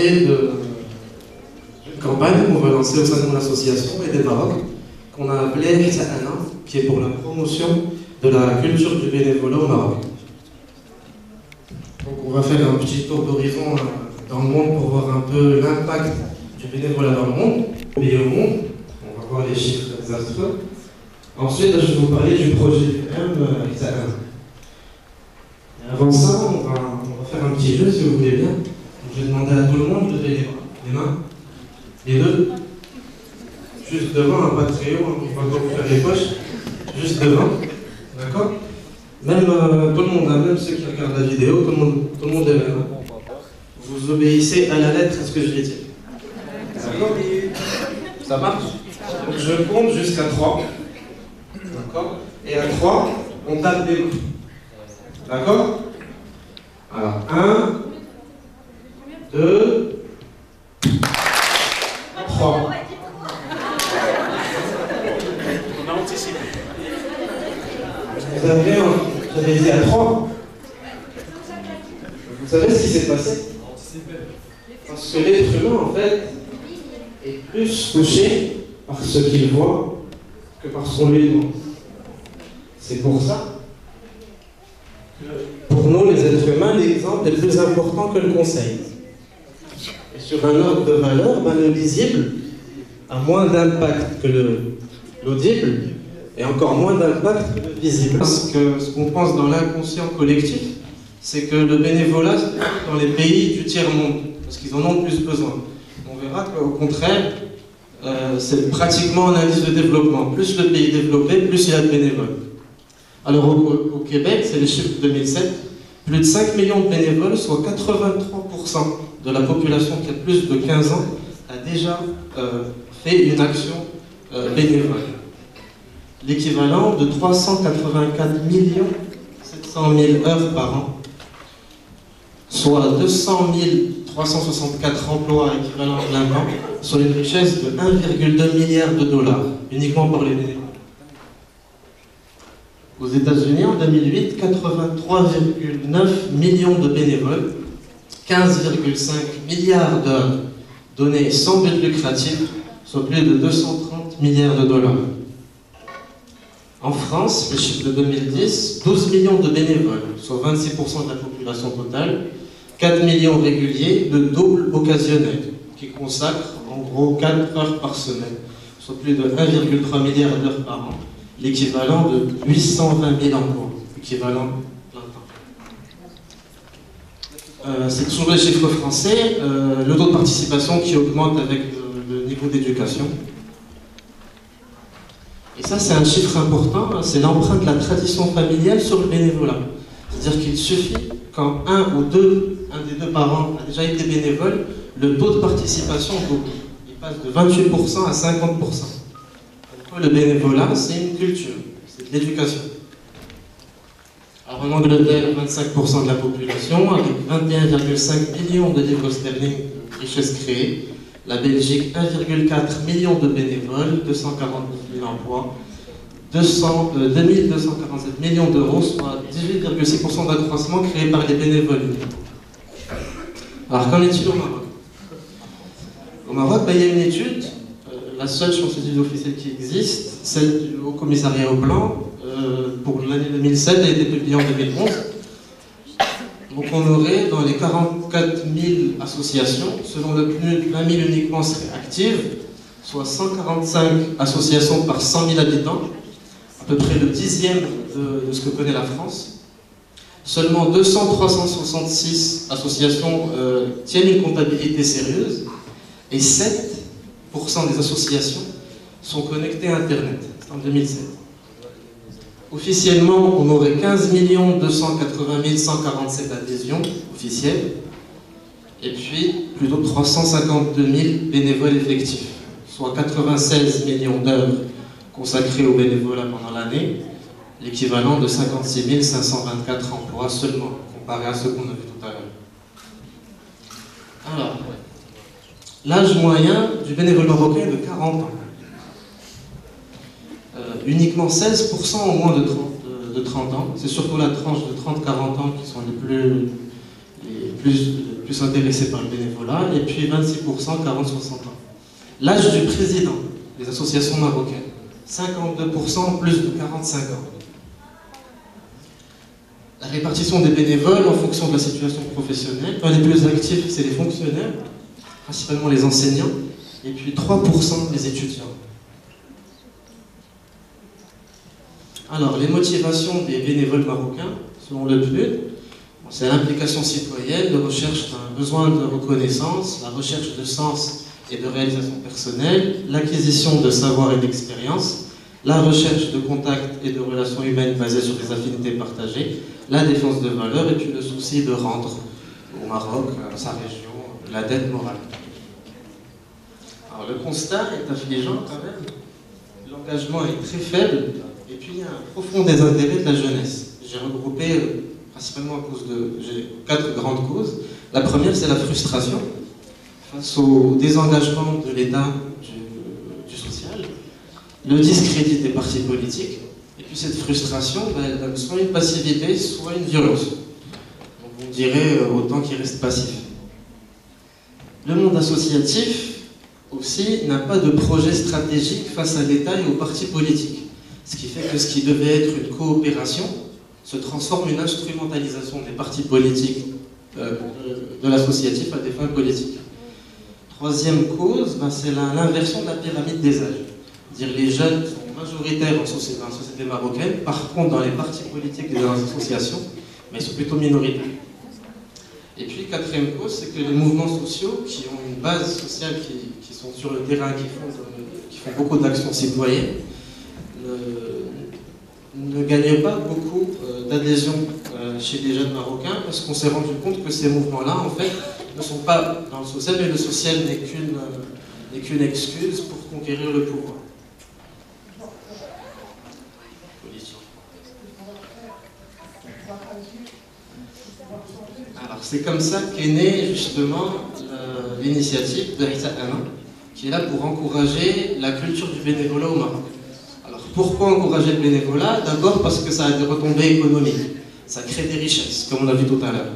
parler d'une campagne qu'on va lancer au sein de mon association et des Maroc, qu'on a appelée Sa'ana, qui est pour la promotion de la culture du bénévolat au Maroc. Donc on va faire un petit tour d'horizon dans le monde pour voir un peu l'impact du bénévolat dans le monde, et au monde. On va voir les chiffres désastreux. Ensuite, je vais vous parler du projet M Sa'ana. Avant ça, on va faire un petit jeu si vous voulez bien. Je vais demander à tout le monde de lever les mains. Les deux. Juste devant, pas très haut, on va pas vous faire les poches. Juste devant. D'accord? Même tout le monde, même ceux qui regardent la vidéo, tout le monde lève les mains. Vous obéissez à la lettre à ce que je vais dire. D'accord? Ça marche? Donc je compte jusqu'à 3. D'accord? Et à 3, on tape des mains. D'accord? Alors, 1, 2, 3. On a anticipé. Vous avez dit à 3. Vous savez ce qui s'est passé? Parce que l'être humain, en fait, est plus touché par ce qu'il voit que par ce qu'on lui demande. C'est pour ça que, pour nous, les êtres humains, l'exemple est plus important que le conseil. Et sur un ordre de valeur, le visible a moins d'impact que l'audible et encore moins d'impact que le visible. Parce que ce qu'on pense dans l'inconscient collectif, c'est que le bénévolat, c'est dans les pays du tiers-monde, parce qu'ils en ont plus besoin. On verra qu'au contraire, c'est pratiquement un indice de développement. Plus le pays est développé, plus il y a de bénévoles. Alors au Québec, c'est les chiffres de 2007, plus de 5 millions de bénévoles, soit 83% de la population qui a plus de 15 ans, a déjà fait une action bénévole. L'équivalent de 384 700 000 heures par an, soit 200 364 emplois équivalents plein temps, sur une richesse de 1,2 milliard de dollars, uniquement par les bénévoles. Aux États-Unis, en 2008, 83,9 millions de bénévoles, 15,5 milliards d'heures données sans but lucratif, soit plus de 230 milliards de dollars. En France, le chiffre de 2010, 12 millions de bénévoles, soit 26% de la population totale, 4 millions réguliers, le double occasionnel, qui consacre en gros 4 heures par semaine, soit plus de 1,3 milliard d'heures par an, l'équivalent de 820 000 emplois, équivalent plein temps. C'est toujours les chiffres français, le taux de participation qui augmente avec le niveau d'éducation. Et ça, c'est un chiffre important, c'est l'empreinte de la tradition familiale sur le bénévolat. C'est-à-dire qu'il suffit quand un des deux parents a déjà été bénévole, le taux de participation double. Il passe de 28% à 50%. Le bénévolat, c'est une culture, c'est de l'éducation. Alors en Angleterre, 25% de la population, avec 21,5 millions de livres sterling de richesses créées. La Belgique, 1,4 million de bénévoles, 249 000 emplois, 2247 millions d'euros, soit 18,6% d'accroissement créé par les bénévoles. Alors qu'en est-il au Maroc? Au Maroc, il y a une étude, la seule, je pense, étude officielle qui existe, celle du Haut Commissariat au Plan, pour l'année 2007, elle a été publiée en 2011. Donc on aurait dans les 44 000 associations, selon le PNUD, 20 000 uniquement seraient actives, soit 145 associations par 100 000 habitants, à peu près le dixième de ce que connaît la France. Seulement 366 associations tiennent une comptabilité sérieuse, et 7% des associations sont connectées à Internet. C'est en 2007. Officiellement, on aurait 15 280 147 adhésions officielles, et puis plus de 352 000 bénévoles effectifs, soit 96 millions d'heures consacrées au bénévolat pendant l'année, l'équivalent de 56 524 emplois seulement, comparé à ceux qu'on a vu tout à l'heure. Alors, l'âge moyen du bénévole marocain est de 40 ans. Uniquement 16% ont moins de 30 ans. C'est surtout la tranche de 30-40 ans qui sont les plus plus intéressés par le bénévolat, et puis 26% 40-60 ans. L'âge du président des associations marocaines, 52% plus de 45 ans. La répartition des bénévoles en fonction de la situation professionnelle, les plus actifs, c'est les fonctionnaires, principalement les enseignants, et puis 3% les étudiants. Alors, les motivations des bénévoles marocains, selon le PNUD, c'est l'implication citoyenne, la recherche d'un besoin de reconnaissance, la recherche de sens et de réalisation personnelle, l'acquisition de savoir et d'expérience, la recherche de contacts et de relations humaines basées sur des affinités partagées, la défense de valeurs et puis le souci de rendre au Maroc, à sa région, la dette morale. Alors le constat est affligeant quand même. L'engagement est très faible et puis il y a un profond désintérêt de la jeunesse. J'ai regroupé principalement à cause de 4 grandes causes. La première, c'est la frustration face au désengagement de l'État du social, le discrédit des partis politiques, et puis cette frustration, elle donne soit une passivité, soit une violence. Donc on dirait autant qu'il reste passif. Le monde associatif aussi n'a pas de projet stratégique face à l'État et aux partis politiques. Ce qui fait que ce qui devait être une coopération se transforme en une instrumentalisation des partis politiques de l'associatif à des fins politiques. Troisième cause, c'est l'inversion de la pyramide des âges. Dire les jeunes sont majoritaires dans la société marocaine, par contre dans les partis politiques et dans les associations, mais ils sont plutôt minoritaires. Et puis quatrième cause, c'est que les mouvements sociaux qui ont une base sociale, qui sont sur le terrain, qui font beaucoup d'actions citoyennes, ne gagnent pas beaucoup d'adhésion chez les jeunes marocains, parce qu'on s'est rendu compte que ces mouvements-là, en fait, ne sont pas dans le social, mais le social n'est qu'une excuse pour conquérir le pouvoir. Alors c'est comme ça qu'est née justement l'initiative de Hita Ana, qui est là pour encourager la culture du bénévolat au Maroc. Alors pourquoi encourager le bénévolat? D'abord parce que ça a des retombées économiques, ça crée des richesses, comme on l'a vu tout à l'heure.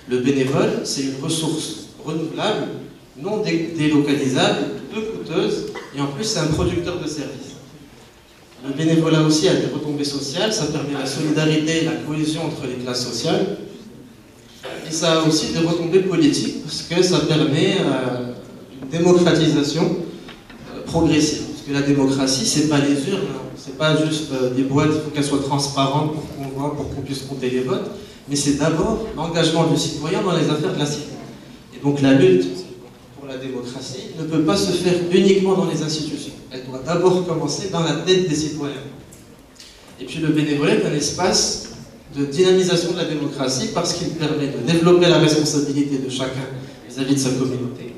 Le bénévole, c'est une ressource renouvelable, non délocalisable, peu coûteuse, et en plus c'est un producteur de services. Le bénévolat aussi a des retombées sociales, ça permet la solidarité et la cohésion entre les classes sociales, et ça a aussi des retombées politiques, parce que ça permet une démocratisation progressive. Parce que la démocratie, c'est pas les urnes, c'est pas juste des boîtes, il faut qu'elles soient transparentes pour qu'on voit, pour qu'on puisse compter les votes, mais c'est d'abord l'engagement du citoyen dans les affaires de la cité. Et donc la lutte pour la démocratie ne peut pas se faire uniquement dans les institutions. Elle doit d'abord commencer dans la tête des citoyens. Et puis le bénévolat est un espace de dynamisation de la démocratie parce qu'il permet de développer la responsabilité de chacun vis-à-vis de sa communauté.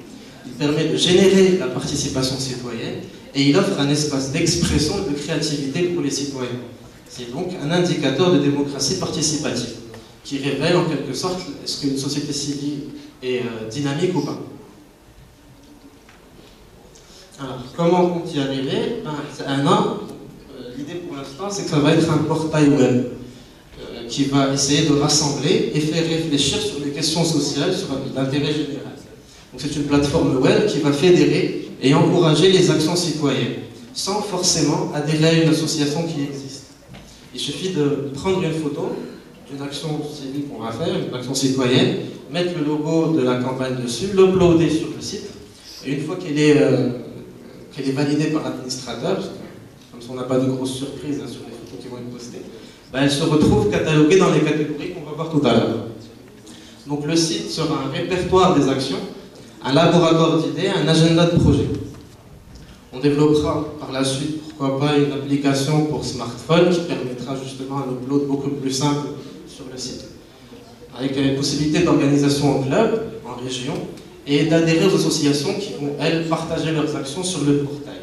Il permet de générer la participation citoyenne et il offre un espace d'expression et de créativité pour les citoyens. C'est donc un indicateur de démocratie participative qui révèle en quelque sorte est-ce qu'une société civile est dynamique ou pas. Alors, comment on compte y arriver? L'idée pour l'instant, c'est que ça va être un portail web qui va essayer de rassembler et faire réfléchir sur les questions sociales, sur l'intérêt général. Donc c'est une plateforme web qui va fédérer et encourager les actions citoyennes, sans forcément adhérer à une association qui existe. Il suffit de prendre une photo d'une action civile qu'on va faire, une action citoyenne, mettre le logo de la campagne dessus, l'uploader sur le site, et une fois qu'elle est validée par l'administrateur, comme ça on n'a pas de grosses surprises sur les photos qui vont être postées, elle se retrouve cataloguée dans les catégories qu'on va voir tout à l'heure. Donc le site sera un répertoire des actions, un laboratoire d'idées, un agenda de projet. On développera par la suite, pourquoi pas, une application pour smartphone qui permettra justement un upload beaucoup plus simple sur le site, avec une possibilité d'organisation en club, en région, et d'adhérer aux associations qui vont, elles, partager leurs actions sur le portail.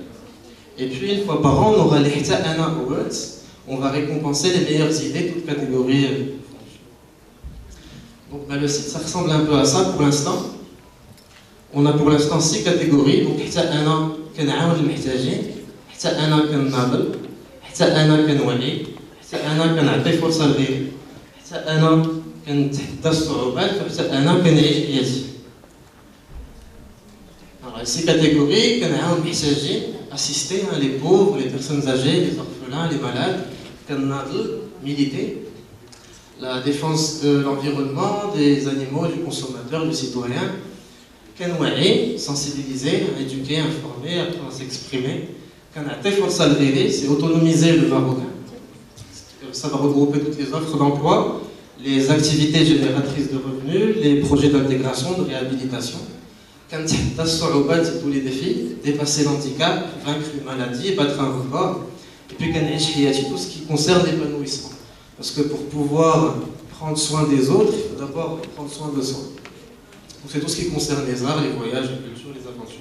Et puis, une fois par an, on aura les Hita Ana Awards. On va récompenser les meilleures idées, toutes catégories. Donc le site, ça ressemble un peu à ça pour l'instant. On a pour l'instant 6 catégories. Donc Hita Ana كنعاون المحتاجين، حتى أنا كنناضل، حتى أنا كنوعي، حتى أنا كنعطي فرصة لغيري، حتى أنا كنتحدى الصعوبات، حتى أنا كنعيش حياتي. ces catégories, qu'on a assisté les pauvres, les personnes âgées, les orphelins, les malades, qu'on a milité la défense de l'environnement, des animaux, du consommateur, du citoyen, qu'on a sensibiliser, éduquer, informer, apprendre à s'exprimer, qu'on a fait c'est autonomiser le Marocain. Ça va regrouper toutes les offres d'emploi, les activités génératrices de revenus, les projets d'intégration, de réhabilitation. Quand on a tous les défis, dépasser l'handicap, vaincre une maladie, battre un record, et puis qu'on a tout ce qui concerne l'épanouissement. Parce que pour pouvoir prendre soin des autres, il faut d'abord prendre soin de soi. Donc c'est tout ce qui concerne les arts, les voyages, la culture, les aventures.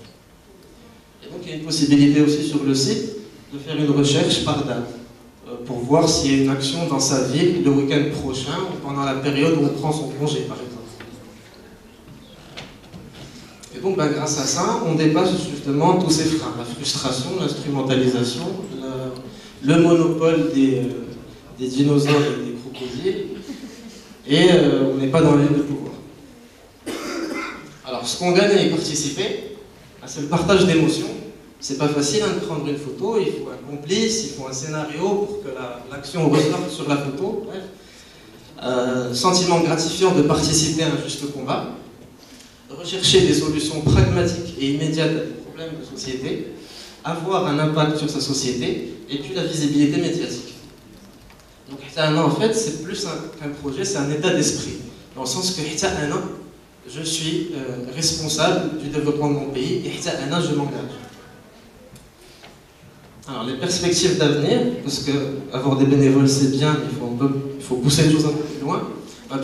Et donc il y a une possibilité aussi sur le site de faire une recherche par date, pour voir s'il y a une action dans sa ville le week-end prochain ou pendant la période où on prend son congé, par exemple. Et donc, grâce à ça, on dépasse justement tous ces freins, la frustration, l'instrumentalisation, le monopole des dinosaures et des crocodiles, et on n'est pas dans la ligne de pouvoir. Alors, ce qu'on gagne à y participer, c'est le partage d'émotions. C'est pas facile de prendre une photo, il faut un complice, il faut un scénario pour que l'action ressorte sur la photo. Bref. Sentiment gratifiant de participer à un juste combat, rechercher des solutions pragmatiques et immédiates à des problèmes de société, avoir un impact sur sa société, et puis la visibilité médiatique. Donc en fait, c'est plus qu'un projet, c'est un état d'esprit. Dans le sens que je suis responsable du développement de mon pays, et je m'engage. Alors, les perspectives d'avenir, parce que avoir des bénévoles c'est bien, mais il faut pousser les choses un peu plus loin.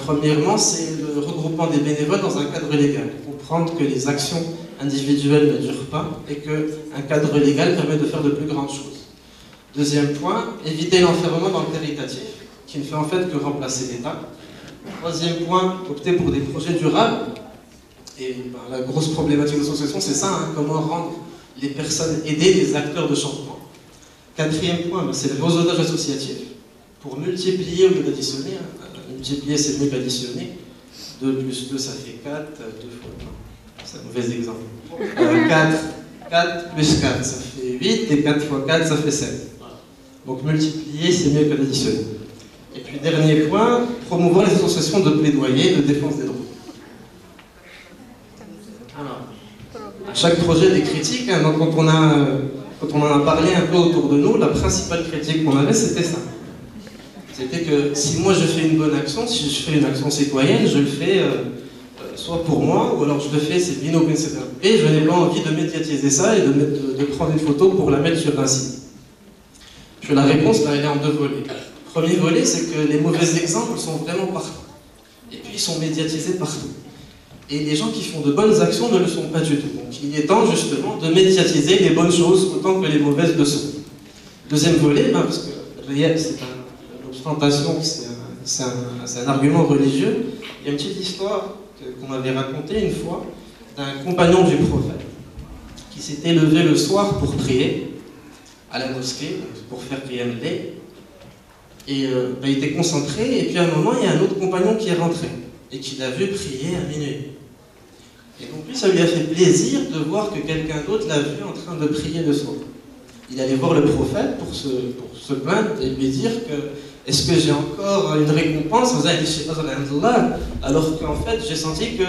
Premièrement, c'est le regroupement des bénévoles dans un cadre légal. Comprendre que les actions individuelles ne durent pas et qu'un cadre légal permet de faire de plus grandes choses. Deuxième point, éviter l'enfermement dans le caritatif, qui ne fait en fait que remplacer l'État. Troisième point, opter pour des projets durables. Et la grosse problématique de l'association, c'est ça, comment rendre les personnes aidées des acteurs de changement. Quatrième point, c'est le réseautage associatif, pour multiplier au lieu d'additionner. Multiplier, c'est mieux qu'additionner. 2 plus 2, ça fait 4. 2 fois 1, c'est un mauvais exemple. 4 plus 4, ça fait 8. Et 4 fois 4, ça fait 7. Voilà. Donc multiplier, c'est mieux que d'additionner. Et puis dernier point, promouvoir les associations de plaidoyer de défense des droits. Alors, à chaque projet des critiques, donc quand on en a parlé un peu autour de nous, la principale critique qu'on avait, c'était ça. C'était que si moi je fais une bonne action, si je fais une action citoyenne, je le fais soit pour moi, ou alors je le fais, c'est Bino etc. Et je n'ai pas envie de médiatiser ça et de prendre une photo pour la mettre sur un site. Puis la réponse, elle est en 2 volets. Le premier volet, c'est que les mauvais exemples sont vraiment partout. Et puis ils sont médiatisés partout. Et les gens qui font de bonnes actions ne le sont pas du tout. Donc il est temps justement de médiatiser les bonnes choses autant que les mauvaises le sont. Deuxième volet, parce que l'ostentation, c'est un argument religieux. Il y a une petite histoire qu'on m'avait racontée une fois d'un compagnon du prophète qui s'était levé le soir pour prier à la mosquée, pour faire prier et il était concentré, et puis à un moment, il y a un autre compagnon qui est rentré et qui l'a vu prier à minuit. Et donc lui, ça lui a fait plaisir de voir que quelqu'un d'autre l'a vu en train de prier le soir. Il allait voir le prophète pour se plaindre et lui dire que est-ce que j'ai encore une récompense alors qu'en fait j'ai senti que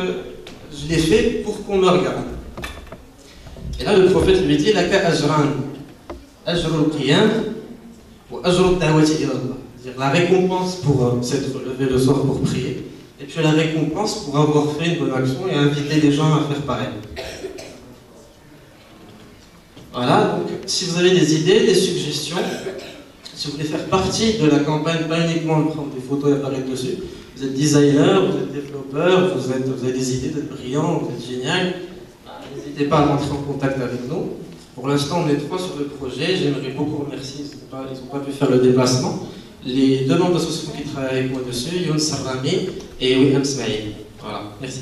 je l'ai fait pour qu'on me regarde. Et là le prophète lui dit laka ajran, ajrul qiyam wa ajrul da'wati ila Allah. C'est-à-dire la récompense pour s'être levé le soir pour prier, et puis la récompense pour avoir fait une bonne action et inviter les gens à faire pareil. Voilà, donc si vous avez des idées, des suggestions, si vous voulez faire partie de la campagne, pas uniquement prendre des photos et apparaître dessus, vous êtes designer, vous êtes développeur, vous avez des idées, vous êtes brillant, vous êtes génial, n'hésitez pas à rentrer en contact avec nous. Pour l'instant, on est 3 sur le projet, j'aimerais beaucoup remercier, ils n'ont pas pu faire le déplacement, les 2 membres d'association qui travaillent avec moi dessus, Youn Sarrami et William Smaïl. Voilà, merci.